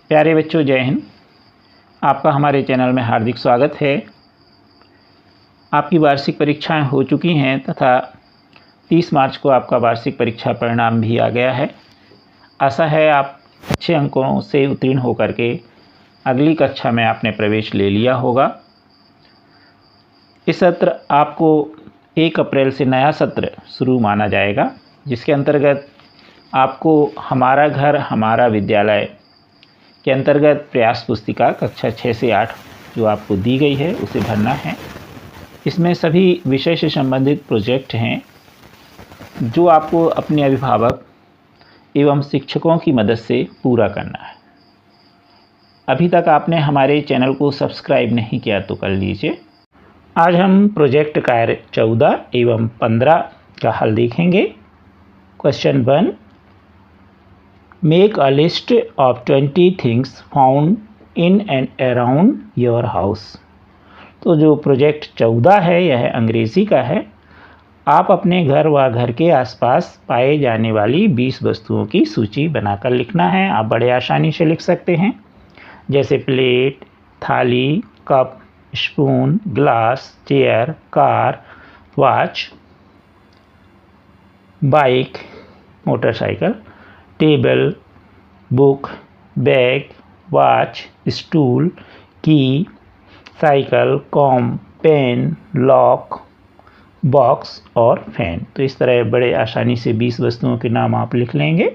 प्यारे बच्चों, जय हिंद। आपका हमारे चैनल में हार्दिक स्वागत है। आपकी वार्षिक परीक्षाएं हो चुकी हैं तथा 30 मार्च को आपका वार्षिक परीक्षा परिणाम भी आ गया है। आशा है आप अच्छे अंकों से उत्तीर्ण होकर के अगली कक्षा में आपने प्रवेश ले लिया होगा। इस सत्र आपको 1 अप्रैल से नया सत्र शुरू माना जाएगा, जिसके अंतर्गत आपको हमारा घर हमारा विद्यालय के अंतर्गत प्रयास पुस्तिका कक्षा 6 से 8 जो आपको दी गई है उसे भरना है। इसमें सभी विषय से संबंधित प्रोजेक्ट हैं जो आपको अपने अभिभावक एवं शिक्षकों की मदद से पूरा करना है। अभी तक आपने हमारे चैनल को सब्सक्राइब नहीं किया तो कर लीजिए। आज हम प्रोजेक्ट कार्य 14 एवं 15 का हल देखेंगे। Question 1, make a list of 20 things found in and around your house. तो जो प्रोजेक्ट 14 है यह अंग्रेज़ी का है। आप अपने घर व घर के आसपास पाए जाने वाली 20 वस्तुओं की सूची बनाकर लिखना है। आप बड़े आसानी से लिख सकते हैं, जैसे प्लेट, थाली, cup, spoon, glass, chair, car, watch, bike, motorcycle, table, book, bag, watch, stool, key, cycle, comb, pen, lock, box और फैन। तो इस तरह बड़े आसानी से 20 वस्तुओं के नाम आप लिख लेंगे।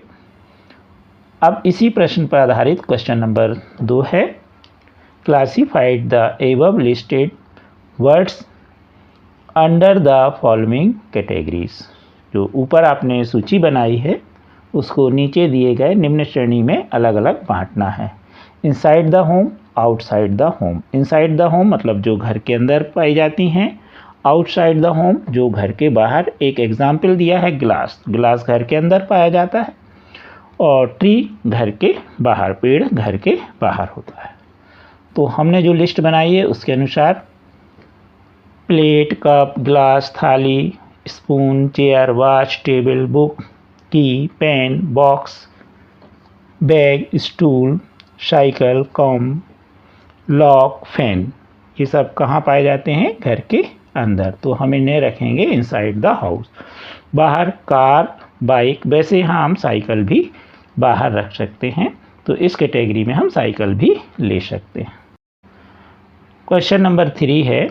अब इसी प्रश्न पर आधारित क्वेश्चन नंबर 2 है, classified the above listed words under the following categories. जो ऊपर आपने सूची बनाई है उसको नीचे दिए गए निम्न श्रेणी में अलग अलग बांटना है। Inside the home, outside the home. Inside the home मतलब जो घर के अंदर पाई जाती हैं, आउटसाइड द होम जो घर के बाहर। एक एग्जाम्पल दिया है ग्लास, ग्लास घर के अंदर पाया जाता है, और ट्री घर के बाहर, पेड़ घर के बाहर होता है। तो हमने जो लिस्ट बनाई है उसके अनुसार प्लेट, कप, ग्लास, थाली, spoon, chair, watch, table, book, key, pen, box, bag, stool, cycle, comb, lock, fan, ये सब कहाँ पाए जाते हैं? घर के अंदर। तो हम इन्हें रखेंगे इनसाइड द हाउस। बाहर कार, बाइक, वैसे हम साइकिल भी बाहर रख सकते हैं, तो इस कैटेगरी में हम साइकिल भी ले सकते हैं। क्वेश्चन नंबर 3 है,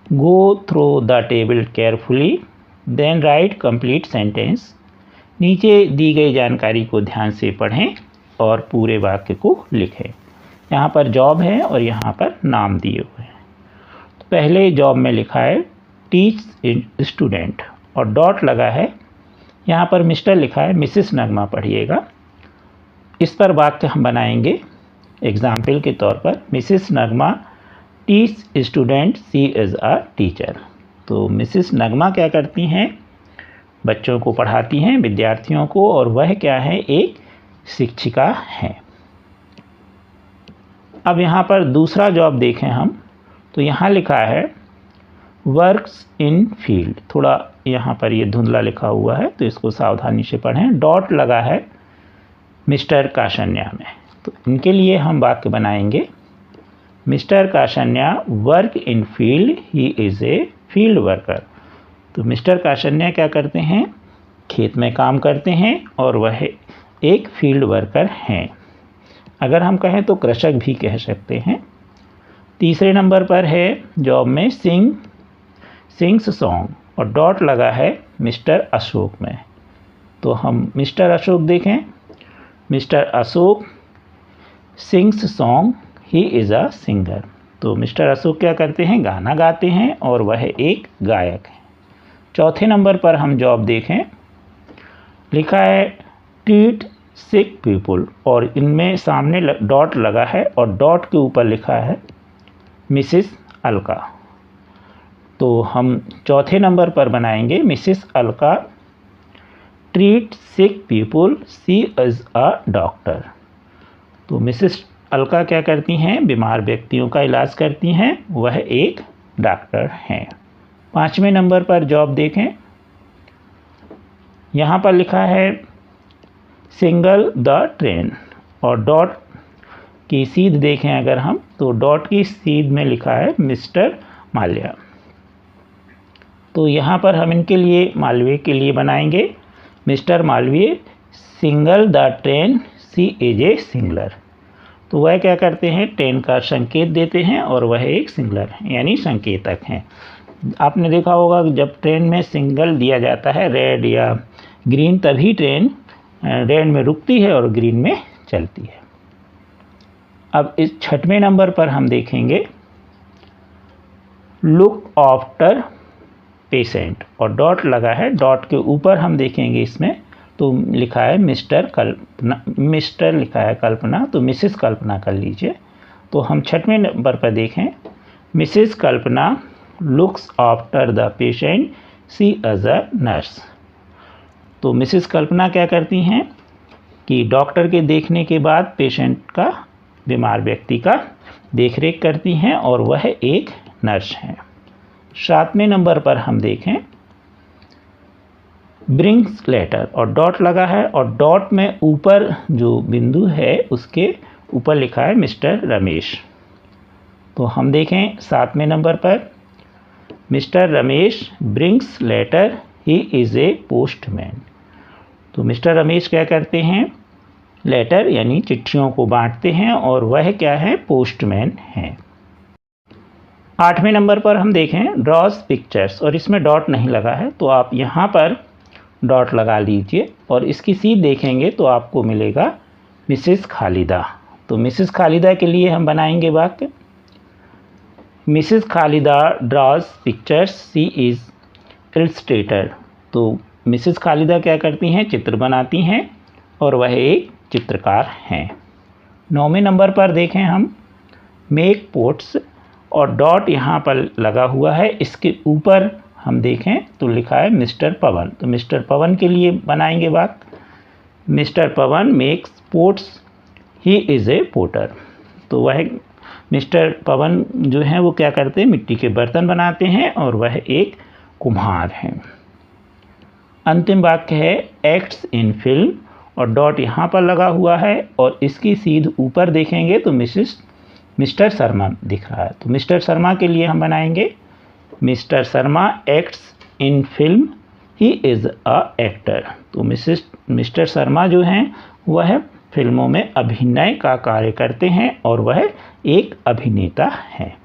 go through the table carefully then write complete sentence. नीचे दी गई जानकारी को ध्यान से पढ़ें और पूरे वाक्य को लिखें। यहाँ पर जॉब है और यहाँ पर नाम दिए हुए हैं। तो पहले जॉब में लिखा है टीच स्टूडेंट और डॉट लगा है। यहाँ पर मिस्टर लिखा है, मिसेस नगमा पढ़िएगा। इस पर वाक्य हम बनाएंगे एग्जाम्पल के तौर पर, Mrs Nagma teach student, she is a teacher. तो मिसेस नगमा क्या करती हैं? बच्चों को पढ़ाती हैं, विद्यार्थियों को, और वह क्या है? एक शिक्षिका हैं। अब यहाँ पर दूसरा जॉब देखें हम, तो यहाँ लिखा है वर्क्स इन फील्ड। थोड़ा यहाँ पर ये धुंधला लिखा हुआ है तो इसको सावधानी से पढ़ें। डॉट लगा है मिस्टर काशन्या में, तो इनके लिए हम वाक्य बनाएंगे, mister Kashanya work in field, he is a field worker. तो मिस्टर काशन्या क्या करते हैं? खेत में काम करते हैं और वह एक फील्ड वर्कर हैं। अगर हम कहें तो कृषक भी कह सकते हैं। तीसरे नंबर पर है जॉब में सिंग्स सॉन्ग और डॉट लगा है मिस्टर अशोक में। तो हम मिस्टर अशोक देखें, mister Ashok sings song, he is a singer. तो मिस्टर अशोक क्या करते हैं? गाना गाते हैं और वह एक गायक है। चौथे नंबर पर हम जॉब देखें, लिखा है ट्रीट सिक पीपल और इनमें सामने डॉट लगा है और डॉट के ऊपर लिखा है मिसेस अलका। तो हम चौथे नंबर पर बनाएंगे Mrs Alka treat sick people, she is a doctor. तो मिसेस अलका क्या करती हैं? बीमार व्यक्तियों का इलाज करती हैं, वह एक डॉक्टर हैं। 5वें नंबर पर जॉब देखें, यहाँ पर लिखा है सिंगल द ट्रेन और डॉट की सीध देखें अगर हम, तो डॉट की सीध में लिखा है मिस्टर माल्या। तो यहाँ पर हम इनके लिए मालवीय के लिए बनाएंगे Mr Malviya signal the train she is a signaller. तो वह क्या करते हैं, ट्रेन का संकेत देते हैं और वह एक सिंगलर यानी संकेतक हैं। आपने देखा होगा कि जब ट्रेन में सिंगल दिया जाता है रेड या ग्रीन, तभी ट्रेन रेड में रुकती है और ग्रीन में चलती है। अब इस 6वें नंबर पर हम देखेंगे लुक आफ्टर पेशेंट और डॉट लगा है। डॉट के ऊपर हम देखेंगे इसमें तो लिखा है मिस्टर कल्पना, मिस्टर लिखा है कल्पना, तो मिसेस कल्पना कर लीजिए। तो हम 6वें नंबर पर देखें Mrs Kalpana looks after the patient she is a nurse. तो मिसेस कल्पना क्या करती हैं कि डॉक्टर के देखने के बाद पेशेंट का, बीमार व्यक्ति का देखरेख करती हैं और वह एक नर्स हैं। 7वें नंबर पर हम देखें ब्रिंग्स लेटर और डॉट लगा है और डॉट में ऊपर जो बिंदु है उसके ऊपर लिखा है मिस्टर रमेश। तो हम देखें 7वें नंबर पर Mr Ramesh brings letter he is a postman. तो मिस्टर रमेश क्या करते हैं, लेटर यानी चिट्ठियों को बांटते हैं और वह क्या है, पोस्टमैन हैं। 8वें नंबर पर हम देखें ड्रॉज पिक्चर्स और इसमें डॉट नहीं लगा है, तो आप यहाँ पर डॉट लगा लीजिए और इसकी सीध देखेंगे तो आपको मिलेगा मिसेस खालिदा। तो मिसेस खालिदा के लिए हम बनाएंगे वाक्य Mrs Khalida draws pictures she is illustrator. तो मिसेस खालिदा क्या करती हैं, चित्र बनाती हैं और वह एक चित्रकार हैं। 9वें नंबर पर देखें हम मेक पोट्स और डॉट यहाँ पर लगा हुआ है, इसके ऊपर हम देखें तो लिखा है मिस्टर पवन। तो मिस्टर पवन के लिए बनाएंगे बात Mr Pawan makes pots he is a potter. तो वह मिस्टर पवन जो हैं वो क्या करते हैं, मिट्टी के बर्तन बनाते हैं और वह एक कुम्हार हैं। अंतिम वाक्य है एक्ट्स इन फिल्म और डॉट यहाँ पर लगा हुआ है और इसकी सीध ऊपर देखेंगे तो मिस्टर शर्मा दिख रहा है। तो मिस्टर शर्मा के लिए हम बनाएंगे mister Sharma acts in film he is a actor. तो मिस्टर शर्मा जो हैं वह फिल्मों में अभिनय का कार्य करते हैं और वह एक अभिनेता हैं।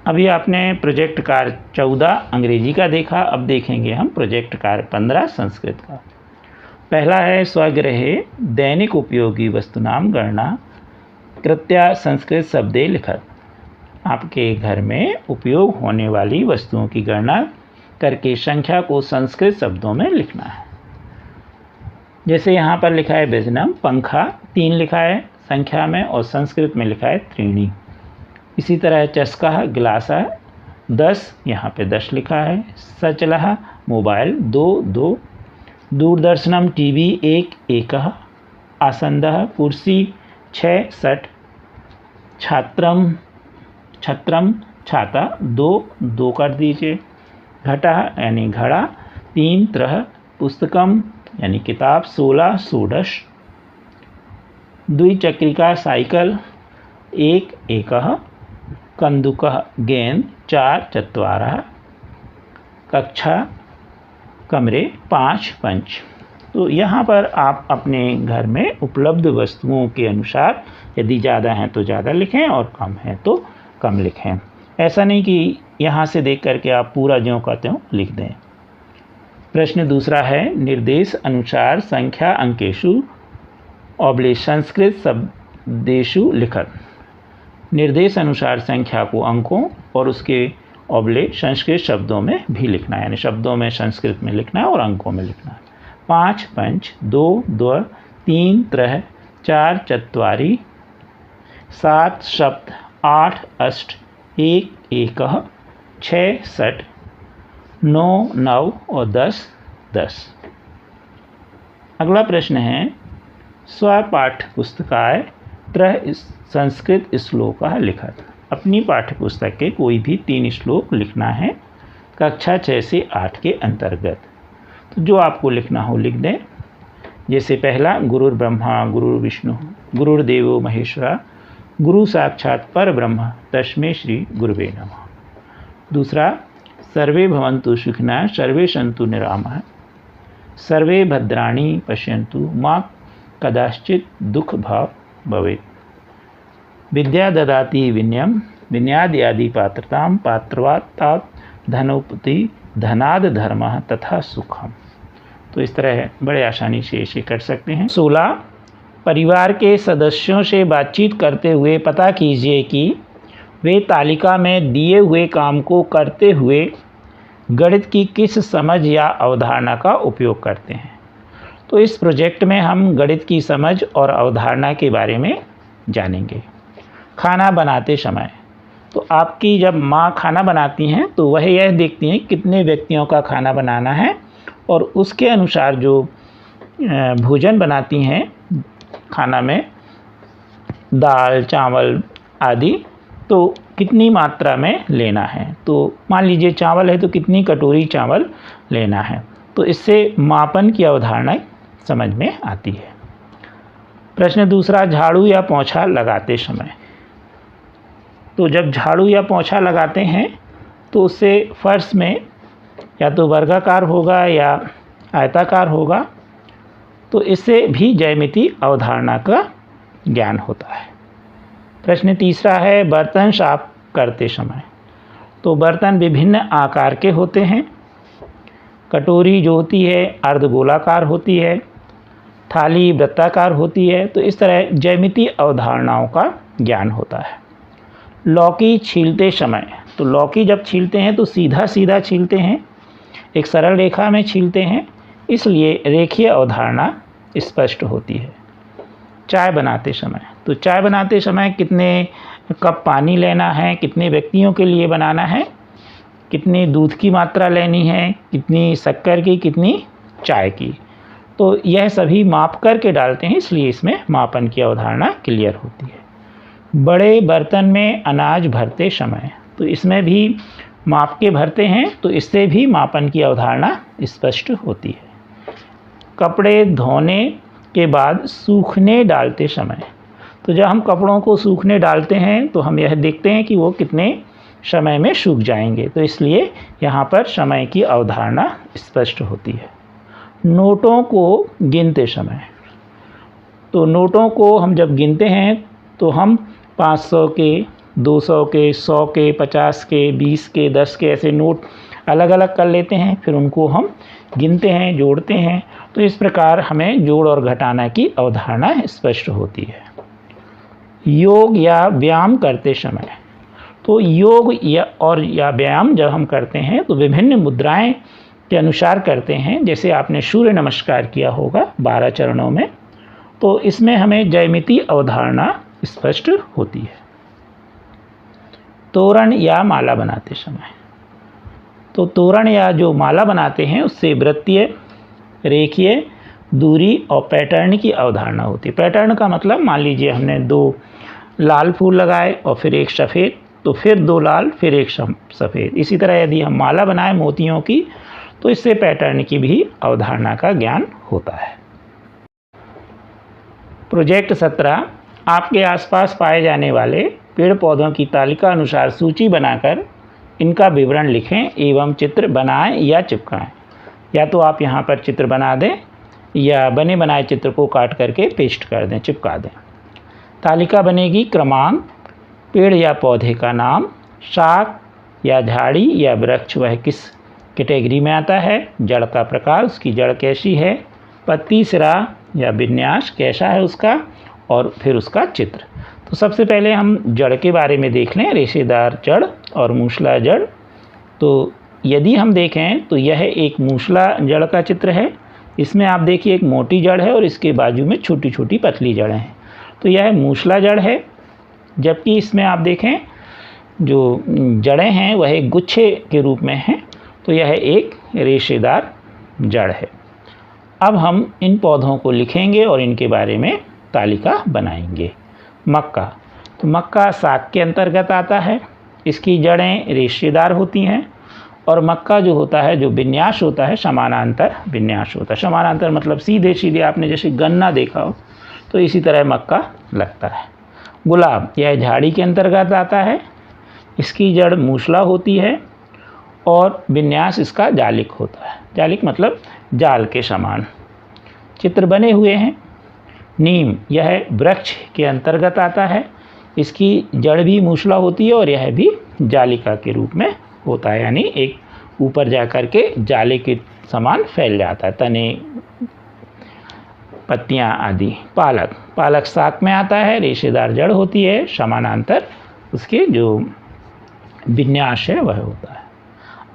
अभी आपने प्रोजेक्ट कार्य 14 अंग्रेजी का देखा, अब देखेंगे हम प्रोजेक्ट कार्य 15 संस्कृत का। पहला है स्वगृहे दैनिक उपयोगी वस्तुनाम गणना कृत्या संस्कृत शब्दे लिखत। आपके घर में उपयोग होने वाली वस्तुओं की गणना करके संख्या को संस्कृत शब्दों में लिखना है। जैसे यहाँ पर लिखा है व्यजनम, पंखा 3 लिखा है संख्या में और संस्कृत में लिखा है त्रीणी। इसी तरह चस्का गिलासा 10, यहाँ पे 10 लिखा है। सचलह मोबाइल 2, दूरदर्शनम टीवी 1, एकः। आसंदः कुर्सी 6, 60। छत्रम छाता 2 कर दीजिए। घटः यानी घड़ा 3, त्रह। पुस्तकम यानी किताब 16, षोडश। द्विचक्रिका साइकिल 1, एकः। कंदुकः गेंद 4, चत्वारः। कक्षा कमरे 5, पंच। तो यहाँ पर आप अपने घर में उपलब्ध वस्तुओं के अनुसार यदि ज़्यादा हैं तो ज़्यादा लिखें और कम हैं तो कम लिखें। ऐसा नहीं कि यहाँ से देख करके आप पूरा ज्यों का त्यों लिख दें। प्रश्न दूसरा है निर्देश अनुसार संख्या अंकेशु ऑब्लिक संस्कृत शब्देशु लिखत। निर्देश अनुसार संख्या को अंकों और उसके ऑब्लिक संस्कृत शब्दों में भी लिखना है, यानी शब्दों में संस्कृत में लिखना है और अंकों में लिखना है। 5, पंच। 2, द्व। 3, त्रह। 4, चत्वारि। 7, सप्त। 8, अष्ट। 1, एकः। 6, षट्। 9, नव और 10, 10। अगला प्रश्न है स्वपाठ्य पुस्तकाय त्रय संस्कृत श्लोकः लिखत। अपनी पाठ्य पुस्तक के कोई भी 3 श्लोक लिखना है कक्षा 6 से 8 के अंतर्गत। तो जो आपको लिखना हो लिख दें। जैसे पहला गुरुर् ब्रह्मा गुरुर् विष्णु गुरुर्देवो महेश्वरा गुरु साक्षात पर ब्रह्म तस्मै श्री गुरुवे नमः। दूसरा सर्वे भवन्तु सुखिनः सर्वे सन्तु निरामः सर्वे भद्राणि पश्यन्तु मा कदाचित् दुख भाव भवेत्। विद्या ददाति विनयम विनयादि पात्रतां पात्रवात्तात् धनोपति धनाद धर्मः तथा सुखम। तो इस तरह बड़े आसानी से इसे कर सकते हैं। 16 परिवार के सदस्यों से बातचीत करते हुए पता कीजिए कि वे तालिका में दिए हुए काम को करते हुए गणित की किस समझ या अवधारणा का उपयोग करते हैं। तो इस प्रोजेक्ट में हम गणित की समझ और अवधारणा के बारे में जानेंगे। खाना बनाते समय तो आपकी जब माँ खाना बनाती हैं तो वह यह देखती हैं कितने व्यक्तियों का खाना बनाना है और उसके अनुसार जो भोजन बनाती हैं खाना में दाल चावल आदि तो कितनी मात्रा में लेना है। तो मान लीजिए चावल है तो कितनी कटोरी चावल लेना है। तो इससे मापन की अवधारणा समझ में आती है। प्रश्न दूसरा झाड़ू या पोंछा लगाते समय तो जब झाड़ू या पोंछा लगाते हैं तो उससे फर्श में या तो वर्गाकार होगा या आयताकार होगा। तो इससे भी ज्यामिति अवधारणा का ज्ञान होता है। प्रश्न तीसरा है बर्तन साफ करते समय तो बर्तन विभिन्न आकार के होते हैं। कटोरी जो होती है अर्धगोलाकार होती है, थाली वृत्ताकार होती है। तो इस तरह ज्यामिति अवधारणाओं का ज्ञान होता है। लौकी छीलते समय तो लौकी जब छीलते हैं तो सीधा सीधा छीलते हैं, एक सरल रेखा में छीलते हैं, इसलिए रेखीय अवधारणा स्पष्ट होती है। चाय बनाते समय तो चाय बनाते समय कितने कप पानी लेना है, कितने व्यक्तियों के लिए बनाना है, कितनी दूध की मात्रा लेनी है, कितनी शक्कर की, कितनी चाय की, तो यह सभी माप करके डालते हैं, इसलिए इसमें मापन की अवधारणा क्लियर होती है। बड़े बर्तन में अनाज भरते समय तो इसमें भी माप के भरते हैं, तो इससे भी मापन की अवधारणा स्पष्ट होती है। कपड़े धोने के बाद सूखने डालते समय तो जब हम कपड़ों को सूखने डालते हैं तो हम यह देखते हैं कि वो कितने समय में सूख जाएंगे, तो इसलिए यहाँ पर समय की अवधारणा स्पष्ट होती है। नोटों को गिनते समय तो नोटों को हम जब गिनते हैं तो हम 500 के, 200 के, 100 के, 50 के, 20 के, 10 के ऐसे नोट अलग अलग कर लेते हैं, फिर उनको हम गिनते हैं, जोड़ते हैं। तो इस प्रकार हमें जोड़ और घटाना की अवधारणा स्पष्ट होती है। योग या व्यायाम करते समय तो योग या व्यायाम जब हम करते हैं तो विभिन्न मुद्राएं के अनुसार करते हैं। जैसे आपने सूर्य नमस्कार किया होगा 12 चरणों में, तो इसमें हमें ज्यामिति अवधारणा स्पष्ट होती है। तोरण या माला बनाते समय तो तोरण या जो माला बनाते हैं उससे वृत्तीय, रेखीय, दूरी और पैटर्न की अवधारणा होती है। पैटर्न का मतलब मान लीजिए हमने 2 लाल फूल लगाए और फिर एक सफ़ेद, तो फिर 2 लाल फिर एक सफ़ेद। इसी तरह यदि हम माला बनाए मोतियों की तो इससे पैटर्न की भी अवधारणा का ज्ञान होता है। प्रोजेक्ट 17 आपके आसपास पाए जाने वाले पेड़ पौधों की तालिका अनुसार सूची बनाकर इनका विवरण लिखें एवं चित्र बनाएं या चिपकाएं। या तो आप यहाँ पर चित्र बना दें या बने बनाए चित्र को काट करके पेस्ट कर दें, चिपका दें। तालिका बनेगी क्रमांक, पेड़ या पौधे का नाम, शाख या झाड़ी या वृक्ष वह किस कैटेगरी में आता है, जड़ का प्रकार, उसकी जड़ कैसी है, पत्ती, सिरा या विन्यास कैसा है उसका, और फिर उसका चित्र। तो सबसे पहले हम जड़ के बारे में देख लें, रेशेदार जड़ और मूसला जड़। तो यदि हम देखें तो यह एक मूसला जड़ का चित्र है। इसमें आप देखिए एक मोटी जड़ है और इसके बाजू में छोटी छोटी पतली जड़ें हैं, तो यह मूसला जड़ है। जबकि इसमें आप देखें जो जड़ें हैं वह एक गुच्छे के रूप में हैं, तो यह एक रेशेदार जड़ है। अब हम इन पौधों को लिखेंगे और इनके बारे में तालिका बनाएंगे। मक्का, तो मक्का साग के अंतर्गत आता है। इसकी जड़ें रेशेदार होती हैं और मक्का जो होता है, जो विन्यास होता है, समानांतर विन्यास होता है। समानांतर मतलब सीधे सीधे, आपने जैसे गन्ना देखा हो तो इसी तरह मक्का लगता है। गुलाब यह झाड़ी के अंतर्गत आता है, इसकी जड़ मूसला होती है और विन्यास इसका जालिक होता है। जालिक मतलब जाल के समान। चित्र बने हुए हैं। नीम यह वृक्ष के अंतर्गत आता है, इसकी जड़ भी मूसला होती है और यह भी जालिका के रूप में होता है, यानी एक ऊपर जा कर के जाले के समान फैल जाता है, तने पत्तियां आदि। पालक, पालक शाक में आता है, रेशेदार जड़ होती है, समानांतर उसके जो विन्यास है वह होता है।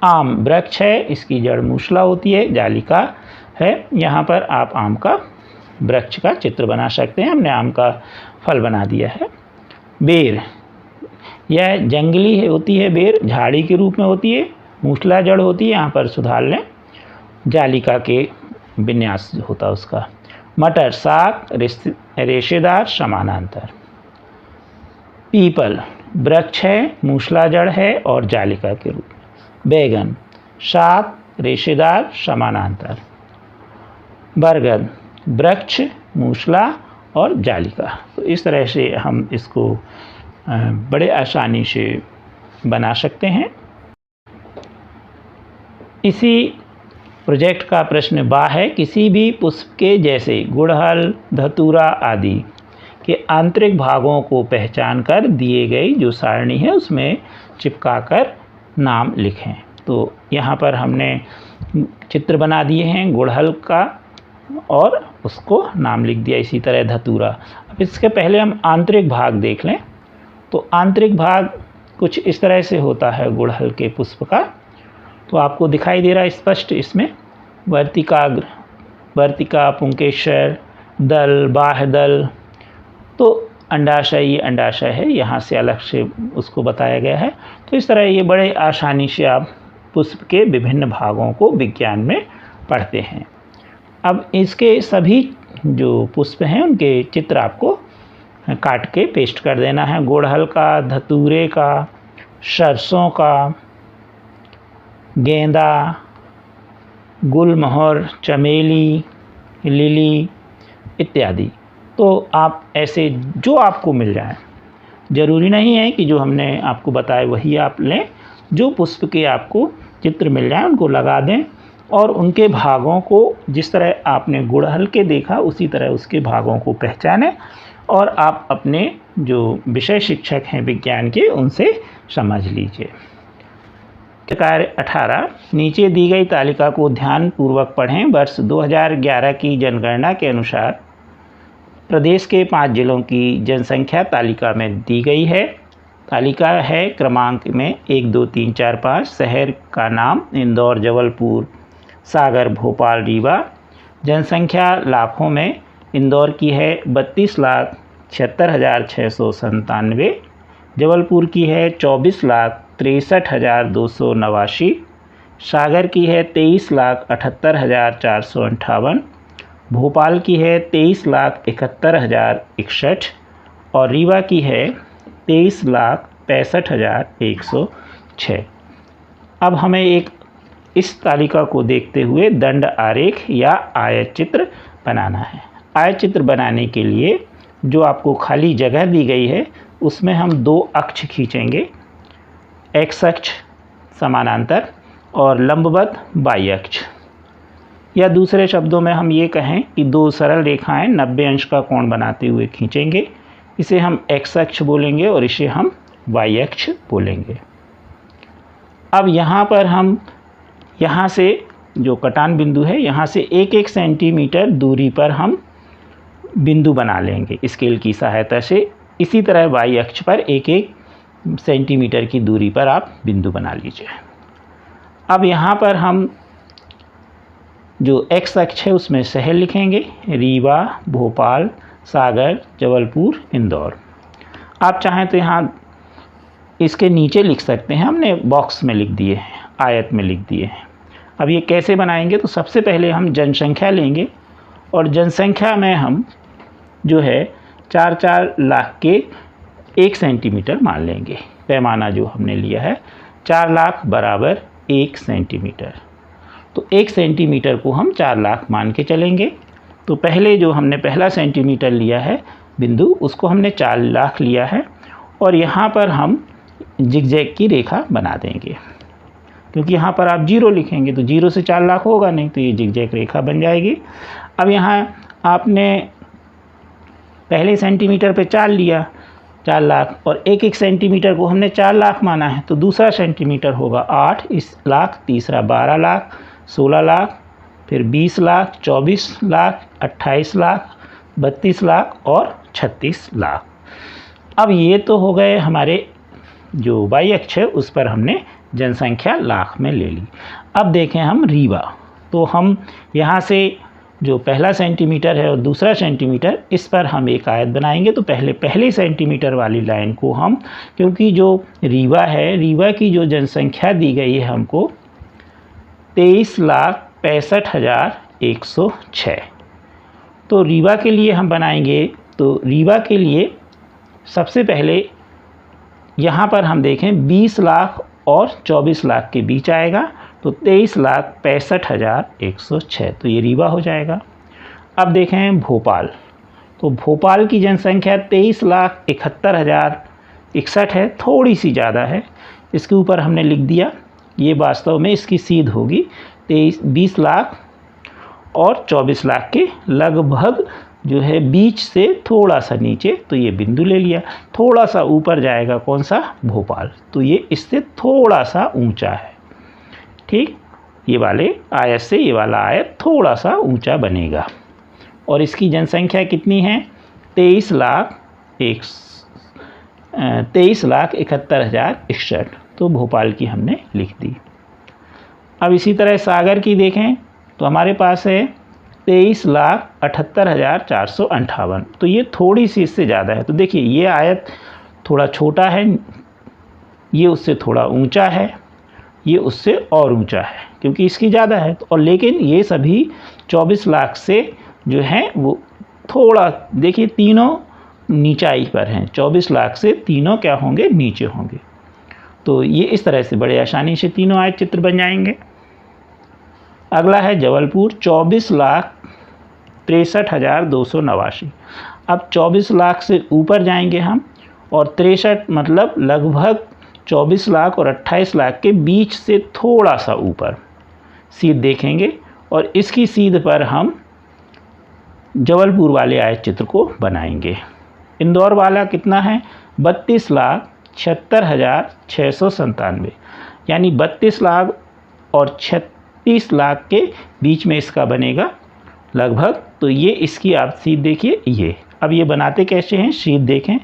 आम वृक्ष है, इसकी जड़ मूसला होती है, जालिका है। यहाँ पर आप आम का वृक्ष का चित्र बना सकते हैं, हमने आम का फल बना दिया है। बेर, यह जंगली होती है, बेर झाड़ी के रूप में होती है, मूसला जड़ होती है, यहाँ पर सुधार लें, जालिका के विन्यास होता है उसका। मटर साग, रेशेदार, समानांतर। पीपल वृक्ष है, मूसला जड़ है और जालिका के रूप में। बैगन शाक, रेशेदार, समानांतर। बरगद वृक्ष, मूसला और जालिका। तो इस तरह से हम इसको बड़े आसानी से बना सकते हैं। इसी प्रोजेक्ट का प्रश्न बा है, किसी भी पुष्प के जैसे गुड़हल, धतूरा आदि के आंतरिक भागों को पहचान कर दिए गई जो सारणी है उसमें चिपकाकर नाम लिखें। तो यहाँ पर हमने चित्र बना दिए हैं गुड़हल का और उसको नाम लिख दिया, इसी तरह धतूरा। अब इसके पहले हम आंतरिक भाग देख लें। तो आंतरिक भाग कुछ इस तरह से होता है गुड़हल के पुष्प का। तो आपको दिखाई दे रहा है स्पष्ट, इसमें वर्तिकाग्र, वर्तिका, पुंकेसर, दल, बाह्यदल। तो अंडाशय, ये अंडाशय है, यहाँ से अलग से उसको बताया गया है। तो इस तरह ये बड़े आसानी से आप पुष्प के विभिन्न भागों को विज्ञान में पढ़ते हैं। अब इसके सभी जो पुष्प हैं उनके चित्र आपको काट के पेस्ट कर देना है। गुड़हल का, धतूरे का, सरसों का, गेंदा, गुलमोहर, चमेली, लिली इत्यादि। तो आप ऐसे जो आपको मिल जाए, ज़रूरी नहीं है कि जो हमने आपको बताया वही आप लें, जो पुष्प के आपको चित्र मिल जाए उनको लगा दें और उनके भागों को जिस तरह आपने गुड़हल के देखा उसी तरह उसके भागों को पहचानें और आप अपने जो विषय शिक्षक हैं विज्ञान के उनसे समझ लीजिए। कार्य 18, नीचे दी गई तालिका को ध्यानपूर्वक पढ़ें। वर्ष 2011 की जनगणना के अनुसार प्रदेश के 5 जिलों की जनसंख्या तालिका में दी गई है। तालिका है क्रमांक में 1, 2, 3, 4, 5। शहर का नाम इंदौर, जबलपुर, सागर, भोपाल, रीवा। जनसंख्या लाखों में इंदौर की है 32,76,697, जबलपुर की है 24,63,289, सागर की है 23,78,458, भोपाल की है 23,71,061 और रीवा की है 23,65,106। अब हमें एक इस तालिका को देखते हुए दंड आरेख या आयत चित्र बनाना है। आयत चित्र बनाने के लिए जो आपको खाली जगह दी गई है उसमें हम 2 अक्ष खींचेंगे, एक्स अक्ष समानांतर और लंबवत वाई अक्ष। या दूसरे शब्दों में हम ये कहें कि 2 सरल रेखाएं 90 अंश का कोण बनाते हुए खींचेंगे। इसे हम एक्स अक्ष बोलेंगे और इसे हम वाई अक्ष बोलेंगे। अब यहाँ पर हम यहाँ से जो कटान बिंदु है यहाँ से 1-1 सेंटीमीटर दूरी पर हम बिंदु बना लेंगे स्केल की सहायता से। इसी तरह वाई अक्ष पर 1-1 सेंटीमीटर की दूरी पर आप बिंदु बना लीजिए। अब यहाँ पर हम जो एक्स अक्ष है उसमें शहर लिखेंगे, रीवा, भोपाल, सागर, जबलपुर, इंदौर। आप चाहें तो यहाँ इसके नीचे लिख सकते हैं, हमने बॉक्स में लिख दिए हैं, आयत में लिख दिए हैं। अब ये कैसे बनाएंगे, तो सबसे पहले हम जनसंख्या लेंगे और जनसंख्या में हम जो है 4-4 लाख के 1 सेंटीमीटर मान लेंगे। पैमाना जो हमने लिया है 4 लाख बराबर 1 सेंटीमीटर। तो 1 सेंटीमीटर को हम 4 लाख मान के चलेंगे। तो पहले जो हमने पहला सेंटीमीटर लिया है बिंदु, उसको हमने 4 लाख लिया है और यहाँ पर हम जिगजैग की रेखा बना देंगे, क्योंकि यहाँ पर आप 0 लिखेंगे तो 0 से 4 लाख होगा नहीं, तो ये जिगजैग रेखा बन जाएगी। अब यहाँ आपने पहले सेंटीमीटर पे 4 लिया, 4 लाख, और 1 सेंटीमीटर को हमने 4 लाख माना है, तो दूसरा सेंटीमीटर होगा 8 लाख, तीसरा 12 लाख, 16 लाख, फिर 20 लाख, 24 लाख, 28 लाख, 32 लाख और 36 लाख। अब ये तो हो गए हमारे जो y अक्ष है उस पर हमने जनसंख्या लाख में ले ली। अब देखें हम रीवा, तो हम यहाँ से जो पहला सेंटीमीटर है और दूसरा सेंटीमीटर, इस पर हम एक आयत बनाएंगे। तो पहले सेंटीमीटर वाली लाइन को हम, क्योंकि जो रीवा है, रीवा की जो जनसंख्या दी गई है हमको 23,65,106, तो रीवा के लिए हम बनाएंगे। तो रीवा के लिए सबसे पहले यहाँ पर हम देखें 20 लाख और 24 लाख के बीच आएगा, तो 23,65,106, तो ये रीवा हो जाएगा। अब देखें भोपाल, तो भोपाल की जनसंख्या 23,71,061 है, थोड़ी सी ज़्यादा है, इसके ऊपर हमने लिख दिया। ये वास्तव में इसकी सीध होगी 20 लाख और 24 लाख के लगभग जो है, बीच से थोड़ा सा नीचे, तो ये बिंदु ले लिया। थोड़ा सा ऊपर जाएगा कौन सा, भोपाल, तो ये इससे थोड़ा सा ऊंचा है। ठीक, ये वाले आयत से ये वाला आयत थोड़ा सा ऊंचा बनेगा और इसकी जनसंख्या कितनी है 23,71,061, तो भोपाल की हमने लिख दी। अब इसी तरह सागर की देखें तो हमारे पास है 23,78,458, तो ये थोड़ी सी इससे ज़्यादा है। तो देखिए ये आयत थोड़ा छोटा है, ये उससे थोड़ा ऊंचा है, ये उससे और ऊंचा है क्योंकि इसकी ज़्यादा है। और लेकिन ये सभी 24 लाख से जो है वो थोड़ा, देखिए तीनों नीचाई पर हैं, 24 लाख से तीनों क्या होंगे, नीचे होंगे। तो ये इस तरह से बड़े आसानी से तीनों आयत चित्र बन जाएंगे। अगला है जबलपुर, 24,63,289। अब 24 लाख से ऊपर जाएंगे हम और 63 मतलब लगभग 24 लाख और 28 लाख के बीच से थोड़ा सा ऊपर सीध देखेंगे और इसकी सीध पर हम जबलपुर वाले आयत चित्र को बनाएंगे। इंदौर वाला कितना है 32,76,697, यानी 32 लाख और 36 लाख के बीच में इसका बनेगा लगभग। तो ये इसकी आप सीध देखिए। ये अब ये बनाते कैसे हैं, सीध देखें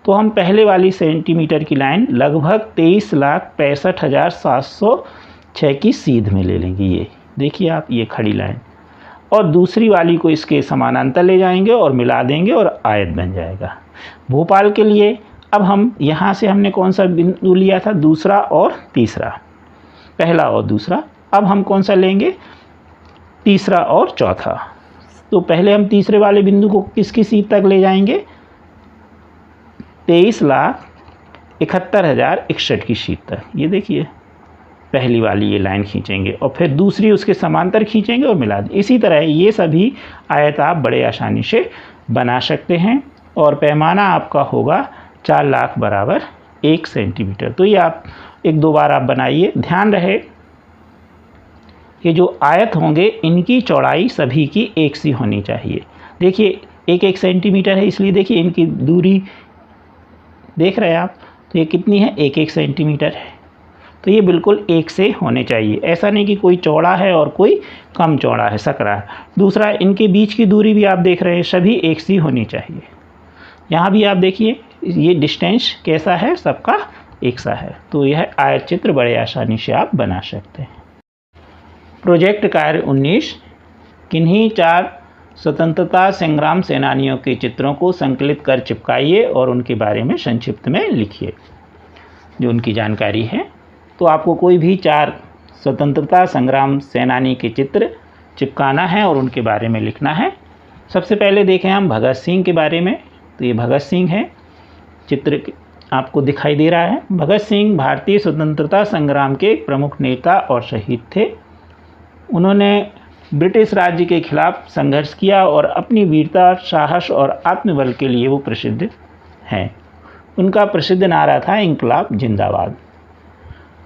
तो हम पहले वाली सेंटीमीटर की लाइन लगभग 23,65,706 की सीध में ले लेंगे। ये देखिए आप, ये खड़ी लाइन, और दूसरी वाली को इसके समानांतर ले जाएंगे और मिला देंगे और आयत बन जाएगा। भोपाल के लिए अब हम यहाँ से हमने कौन सा बिंदु लिया था, दूसरा और तीसरा, पहला और दूसरा। अब हम कौन सा लेंगे, तीसरा और चौथा। तो पहले हम तीसरे वाले बिंदु को किसकी सीध तक ले जाएंगे, 23,71,061 की सीध तक। ये देखिए पहली वाली ये लाइन खींचेंगे और फिर दूसरी उसके समांतर खींचेंगे और मिला दें। इसी तरह ये सभी आयत आप बड़े आसानी से बना सकते हैं और पैमाना आपका होगा 4 लाख बराबर 1 सेंटीमीटर। तो ये आप एक दो बार आप बनाइए। ध्यान रहे कि जो आयत होंगे इनकी चौड़ाई सभी की एक सी होनी चाहिए। देखिए 1-1 सेंटीमीटर है, इसलिए देखिए इनकी दूरी देख रहे हैं आप, तो ये कितनी है 1-1 सेंटीमीटर है। तो ये बिल्कुल एक से होने चाहिए, ऐसा नहीं कि कोई चौड़ा है और कोई कम चौड़ा है, सकरा है। दूसरा, इनके बीच की दूरी भी आप देख रहे हैं, सभी एक सी होनी चाहिए। यहाँ भी आप देखिए ये डिस्टेंस कैसा है, सबका एक सा है। तो यह आयत चित्र बड़े आसानी से आप बना सकते हैं। प्रोजेक्ट कार्य 19, किन्हीं 4 स्वतंत्रता संग्राम सेनानियों के चित्रों को संकलित कर चिपकाइए और उनके बारे में संक्षिप्त में लिखिए जो उनकी जानकारी है। तो आपको कोई भी 4 स्वतंत्रता संग्राम सेनानी के चित्र चिपकाना है और उनके बारे में लिखना है। सबसे पहले देखें हम भगत सिंह के बारे में। तो ये भगत सिंह है, चित्र आपको दिखाई दे रहा है। भगत सिंह भारतीय स्वतंत्रता संग्राम के एक प्रमुख नेता और शहीद थे। उन्होंने ब्रिटिश राज्य के खिलाफ संघर्ष किया और अपनी वीरता, साहस और आत्मबल के लिए वो प्रसिद्ध हैं। उनका प्रसिद्ध नारा था इंकलाब जिंदाबाद।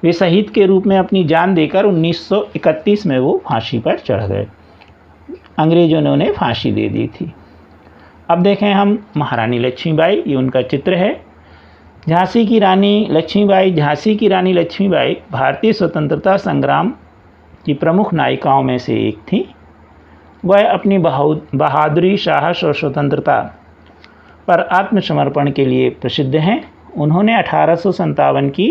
वे शहीद के रूप में अपनी जान देकर 1931 में वो फांसी पर चढ़ गए। अंग्रेजों ने उन्हें फांसी दे दी थी। अब देखें हम महारानी लक्ष्मीबाई, ये उनका चित्र है। झांसी की रानी लक्ष्मीबाई भारतीय स्वतंत्रता संग्राम की प्रमुख नायिकाओं में से एक थी। वह अपनी बहादुरी, साहस और स्वतंत्रता पर आत्मसमर्पण के लिए प्रसिद्ध हैं। उन्होंने 1857 की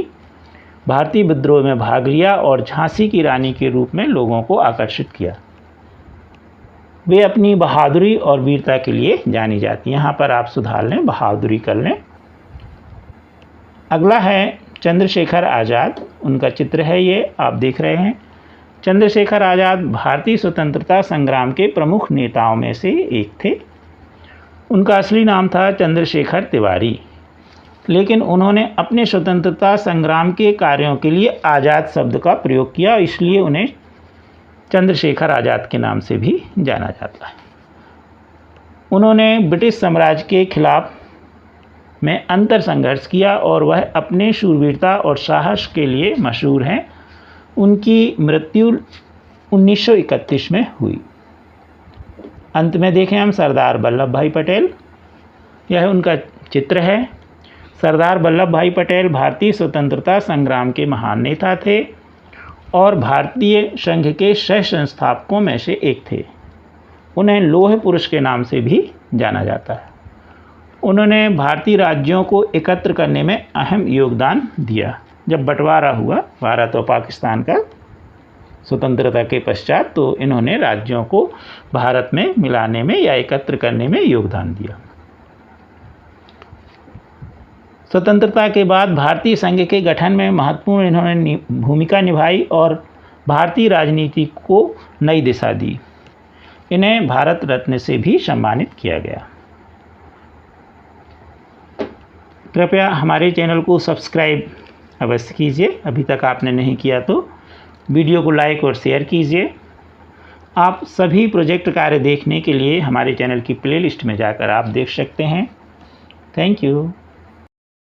भारतीय विद्रोह में भाग लिया और झांसी की रानी के रूप में लोगों को आकर्षित किया। वे अपनी बहादुरी और वीरता के लिए जानी जाती हैं। यहाँ पर आप सुधार लें, बहादुरी कर लें। अगला है चंद्रशेखर आज़ाद, उनका चित्र है ये, आप देख रहे हैं। चंद्रशेखर आज़ाद भारतीय स्वतंत्रता संग्राम के प्रमुख नेताओं में से एक थे। उनका असली नाम था चंद्रशेखर तिवारी, लेकिन उन्होंने अपने स्वतंत्रता संग्राम के कार्यों के लिए आज़ाद शब्द का प्रयोग किया, इसलिए उन्हें चंद्रशेखर आज़ाद के नाम से भी जाना जाता है। उन्होंने ब्रिटिश साम्राज्य के खिलाफ में अंतर संघर्ष किया और वह अपने शूरवीरता और साहस के लिए मशहूर हैं। उनकी मृत्यु 1931 में हुई। अंत में देखें हम सरदार वल्लभ भाई पटेल, यह उनका चित्र है। सरदार वल्लभ भाई पटेल भारतीय स्वतंत्रता संग्राम के महान नेता थे और भारतीय संघ के सह संस्थापकों में से एक थे। उन्हें लौह पुरुष के नाम से भी जाना जाता है। उन्होंने भारतीय राज्यों को एकत्र करने में अहम योगदान दिया। जब बंटवारा हुआ भारत और पाकिस्तान का स्वतंत्रता के पश्चात, तो इन्होंने राज्यों को भारत में मिलाने में या एकत्र करने में योगदान दिया। स्वतंत्रता के बाद भारतीय संघ के गठन में महत्वपूर्ण इन्होंने भूमिका निभाई और भारतीय राजनीति को नई दिशा दी। इन्हें भारत रत्न से भी सम्मानित किया गया। कृपया हमारे चैनल को सब्सक्राइब अवश्य कीजिए, अभी तक आपने नहीं किया तो। वीडियो को लाइक और शेयर कीजिए। आप सभी प्रोजेक्ट कार्य देखने के लिए हमारे चैनल की प्लेलिस्ट में जाकर आप देख सकते हैं। Thank you.